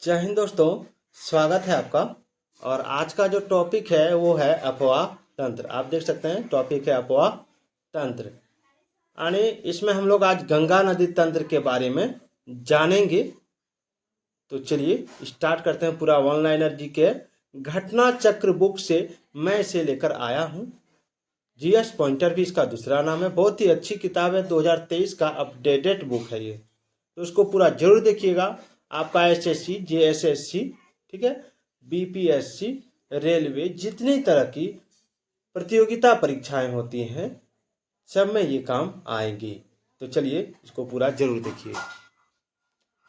जय हिंद दोस्तों, स्वागत है आपका। और आज का जो टॉपिक है वो है अफवाह तंत्र। आप देख सकते हैं टॉपिक है अफवाह तंत्र। यानी इसमें हम लोग आज गंगा नदी तंत्र के बारे में जानेंगे। तो चलिए स्टार्ट करते हैं। पूरा वन लाइनर जी के घटना चक्र बुक से मैं इसे लेकर आया हूँ। जीएस पॉइंटर भी इसका दूसरा नाम है। बहुत ही अच्छी किताब है, 2023 का अपडेटेड बुक है ये। तो उसको पूरा जरूर देखिएगा। आपका एसएससी, जेएसएससी, ठीक है, बीपीएससी, रेलवे, जितनी तरह की प्रतियोगिता परीक्षाएं होती हैं सब में ये काम आएंगी। तो चलिए इसको पूरा जरूर देखिए।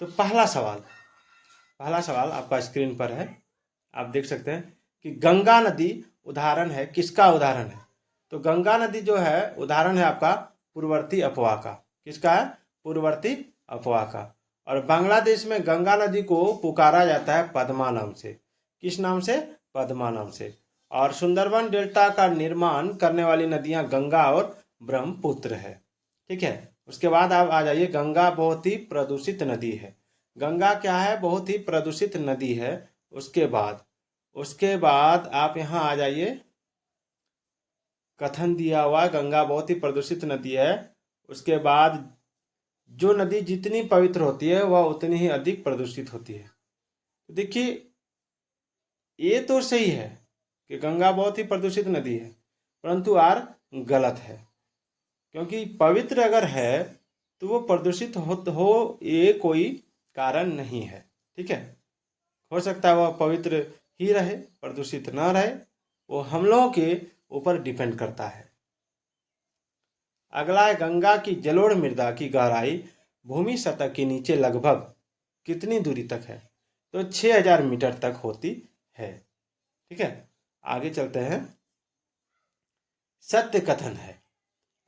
तो पहला सवाल आपका स्क्रीन पर है। आप देख सकते हैं कि गंगा नदी उदाहरण है, किसका उदाहरण है? तो गंगा नदी जो है उदाहरण है आपका पूर्ववर्ती अफवाह का। किसका है? पूर्ववर्ती अफवाह का। और बांग्लादेश में गंगा नदी को पुकारा जाता है पद्मा नाम से। किस नाम से? पद्मा नाम से। और सुंदरबन डेल्टा का निर्माण करने वाली नदियां गंगा और ब्रह्मपुत्र है। ठीक है। उसके बाद आप आ जाइए, गंगा बहुत ही प्रदूषित नदी है। गंगा क्या है? बहुत ही प्रदूषित नदी है। उसके बाद आप यहाँ आ जाइए, कथन दिया हुआ गंगा बहुत ही प्रदूषित नदी है। उसके बाद जो नदी जितनी पवित्र होती है वह उतनी ही अधिक प्रदूषित होती है। तो देखिए ये तो सही है कि गंगा बहुत ही प्रदूषित नदी है, परंतु आर गलत है। क्योंकि पवित्र अगर है तो वो प्रदूषित हो ये कोई कारण नहीं है। ठीक है। हो सकता है वह पवित्र ही रहे, प्रदूषित ना रहे, वो हम लोगों के ऊपर डिपेंड करता है। अगला है, गंगा की जलोढ़ मृदा की गहराई भूमि सतह के नीचे लगभग कितनी दूरी तक है? तो 6000 मीटर तक होती है। ठीक है। आगे चलते हैं। सत्य कथन है,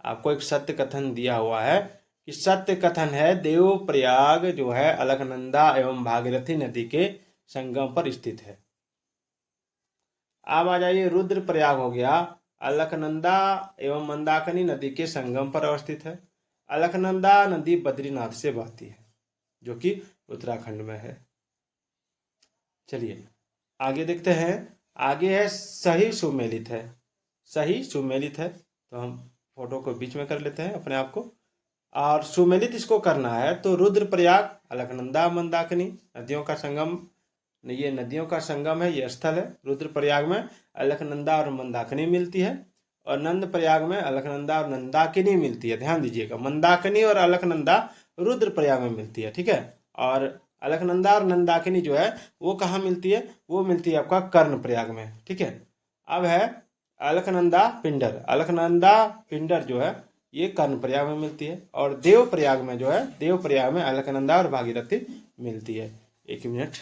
आपको एक सत्य कथन दिया हुआ है कि सत्य कथन है देवप्रयाग जो है अलकनंदा एवं भागीरथी नदी के संगम पर स्थित है। अब आ जाइए, रुद्रप्रयाग हो गया अलकनंदा एवं मंदाकिनी नदी के संगम पर अवस्थित है। अलकनंदा नदी बद्रीनाथ से बहती है जो कि उत्तराखंड में है। चलिए आगे देखते हैं। आगे है सही सुमेलित है। सही सुमेलित है तो हम फोटो को बीच में कर लेते हैं अपने आप को। और सुमेलित इसको करना है तो रुद्रप्रयाग अलकनंदा मंदाकिनी नदियों का संगम, ये नदियों का संगम है, ये स्थल है। रुद्रप्रयाग में अलकनंदा और मंदाकिनी मिलती है और नंद प्रयाग में अलकनंदा और नंदाकिनी मिलती है। ध्यान दीजिएगा, मंदाकिनी और अलकनंदा रुद्रप्रयाग में मिलती है। ठीक है। और अलकनंदा और नंदाकिनी जो है वो कहाँ मिलती है? वो मिलती है आपका कर्णप्रयाग में। ठीक है। अब है अलकनंदा पिंडर। अलकनंदा पिंडर जो है ये कर्णप्रयाग में मिलती है। और देवप्रयाग में जो है, देवप्रयाग में अलकनंदा और भागीरथी मिलती है। एक मिनट।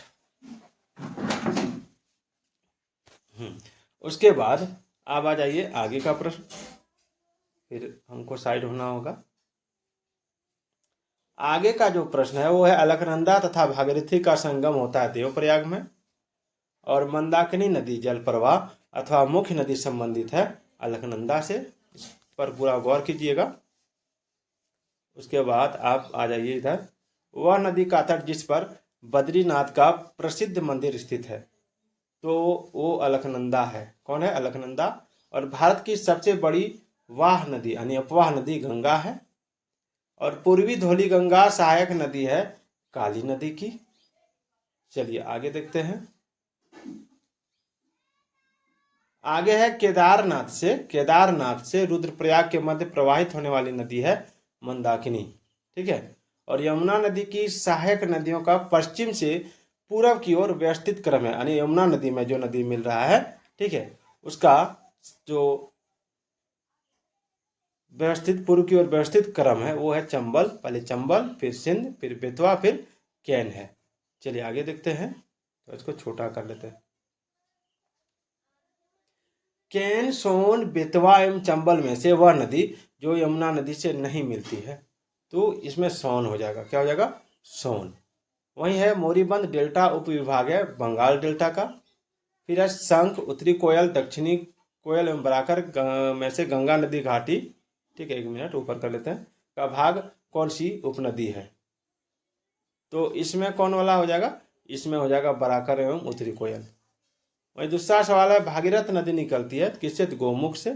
उसके बाद आप आ जाइए आगे का प्रश्न, फिर हमको साइड होना होगा। आगे का जो प्रश्न है वो है अलकनंदा तथा भागीरथी का संगम होता है देवप्रयाग में और मंदाकिनी नदी जल प्रवाह अथवा मुख्य नदी संबंधित है अलकनंदा से। इस पर पूरा गौर कीजिएगा। उसके बाद आप आ जाइए इधर, वह नदी का तट जिस पर बद्रीनाथ का प्रसिद्ध मंदिर स्थित है तो वो अलकनंदा है। कौन है? अलकनंदा। और भारत की सबसे बड़ी वाह नदी यानी अपवाह नदी गंगा है। और पूर्वी धौली गंगा सहायक नदी है काली नदी की। चलिए आगे देखते हैं। आगे है केदारनाथ से रुद्रप्रयाग के मध्य प्रवाहित होने वाली नदी है मंदाकिनी। ठीक है। और यमुना नदी की सहायक नदियों का पश्चिम से पूर्व की ओर व्यवस्थित क्रम है, यानी यमुना नदी में जो नदी मिल रहा है, ठीक है, उसका जो व्यवस्थित पूर्व की ओर व्यवस्थित क्रम है वो है चंबल। पहले चंबल, फिर सिंध, फिर बेतवा, फिर कैन है। चलिए आगे देखते हैं। तो इसको छोटा कर लेते हैं। कैन, सोन, बेतवा एवं चंबल में से वह नदी जो यमुना नदी से नहीं मिलती है तो इसमें सोन हो जाएगा। क्या हो जाएगा? सोन। वही है मोरीबंद डेल्टा उपविभाग है बंगाल डेल्टा का। फिर है शंख, उत्तरी कोयल, दक्षिणी कोयल एवं बराकर में से गंगा नदी घाटी, ठीक है, एक मिनट ऊपर कर लेते हैं, का भाग कौन सी उपनदी है? तो इसमें कौन वाला हो जाएगा? इसमें हो जाएगा बराकर एवं उत्तरी कोयल। वही दूसरा सवाल है, भागीरथ नदी निकलती है किससे? तो गोमुख से,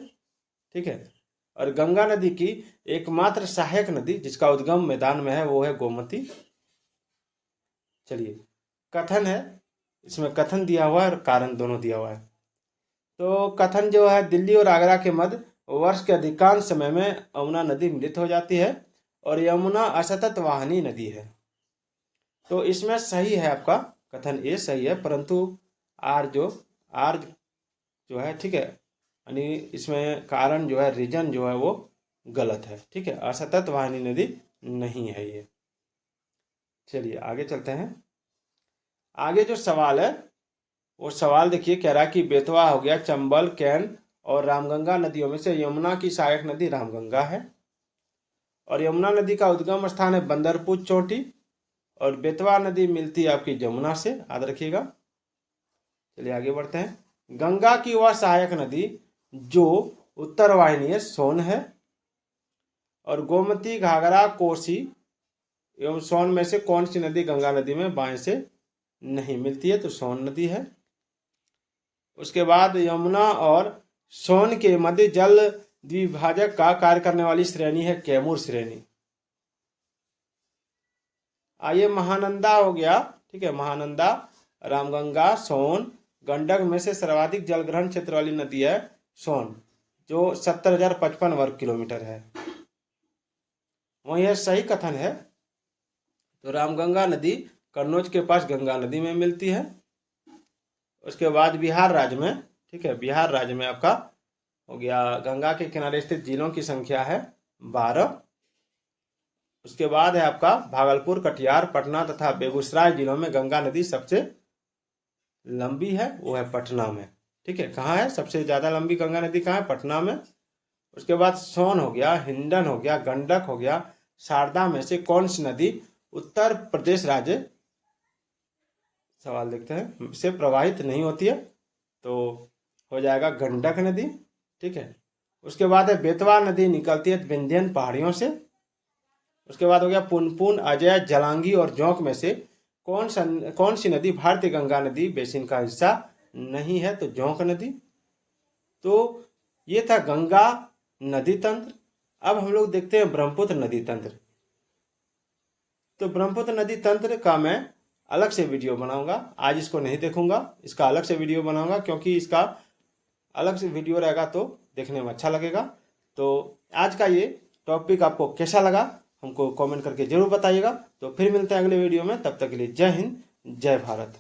ठीक है। और गंगा नदी की एकमात्र सहायक नदी जिसका उद्गम मैदान में है वो है गोमती। चलिए, कथन है, इसमें कथन दिया हुआ है और कारण दोनों दिया हुआ है। तो कथन जो है, दिल्ली और आगरा के मध्य वर्ष के अधिकांश समय में यमुना नदी मिलित हो जाती है और यमुना असतत वाहिनी नदी है। तो इसमें सही है आपका कथन ए सही है, परंतु आर जो है, ठीक है, यानी इसमें कारण जो है, रीजन जो है वो गलत है, ठीक है। असतत वाहिनी नदी नहीं है ये। चलिए आगे चलते हैं। आगे जो सवाल है वो सवाल देखिए, कह रहा है कि बेतवा हो गया, चंबल, कैन और रामगंगा नदियों में से यमुना की सहायक नदी रामगंगा है और यमुना नदी का उद्गम स्थान है बंदरपुर चोटी और बेतवा नदी मिलती है आपकी जमुना से, याद रखिएगा। चलिए आगे बढ़ते हैं। गंगा की वह सहायक नदी जो उत्तर वाहिनी है सोन है और गोमती, घाघरा, कोसी एवं सोन में से कौन सी नदी गंगा नदी में बाएं से नहीं मिलती है? तो सोन नदी है। उसके बाद यमुना और सोन के मध्य जल द्विभाजक का कार्य करने वाली श्रेणी है कैमूर श्रेणी। आइए, महानंदा हो गया, ठीक है, महानंदा, रामगंगा, सोन, गंडक में से सर्वाधिक जल ग्रहण क्षेत्र वाली नदी है सोन, जो 70,055 वर्ग किलोमीटर है। वही यह सही कथन है। तो रामगंगा नदी कन्नौज के पास गंगा नदी में मिलती है। उसके बाद बिहार राज्य में, ठीक है, बिहार राज्य में आपका हो गया, गंगा के किनारे स्थित जिलों की संख्या है 12। उसके बाद है आपका भागलपुर, कटिहार, पटना तथा बेगूसराय जिलों में गंगा नदी सबसे लंबी है, वो है पटना में, ठीक है। कहाँ है सबसे ज्यादा लंबी गंगा नदी? कहाँ है? पटना में। उसके बाद सोन हो गया, हिंडन हो गया, गंडक हो गया, शारदा में से कौन सी नदी उत्तर प्रदेश राज्य, सवाल देखते हैं, से प्रवाहित नहीं होती है? तो हो जाएगा गंडक नदी, ठीक है। उसके बाद है बेतवा नदी निकलती है विंध्यन पहाड़ियों से। उसके बाद हो गया पुनपुन, अजय, जलांगी और जोंक में से कौन सी नदी भारतीय गंगा नदी बेसिन का हिस्सा नहीं है? तो जोंक नदी। तो ये था गंगा नदी तंत्र। अब हम लोग देखते हैं ब्रह्मपुत्र नदी तंत्र। तो ब्रह्मपुत्र नदी तंत्र का मैं अलग से वीडियो बनाऊंगा, आज इसको नहीं देखूंगा, इसका अलग से वीडियो बनाऊंगा, क्योंकि इसका अलग से वीडियो रहेगा तो देखने में अच्छा लगेगा। तो आज का ये टॉपिक आपको कैसा लगा हमको कमेंट करके जरूर बताइएगा। तो फिर मिलते हैं अगले वीडियो में, तब तक के लिए जय हिंद, जय भारत।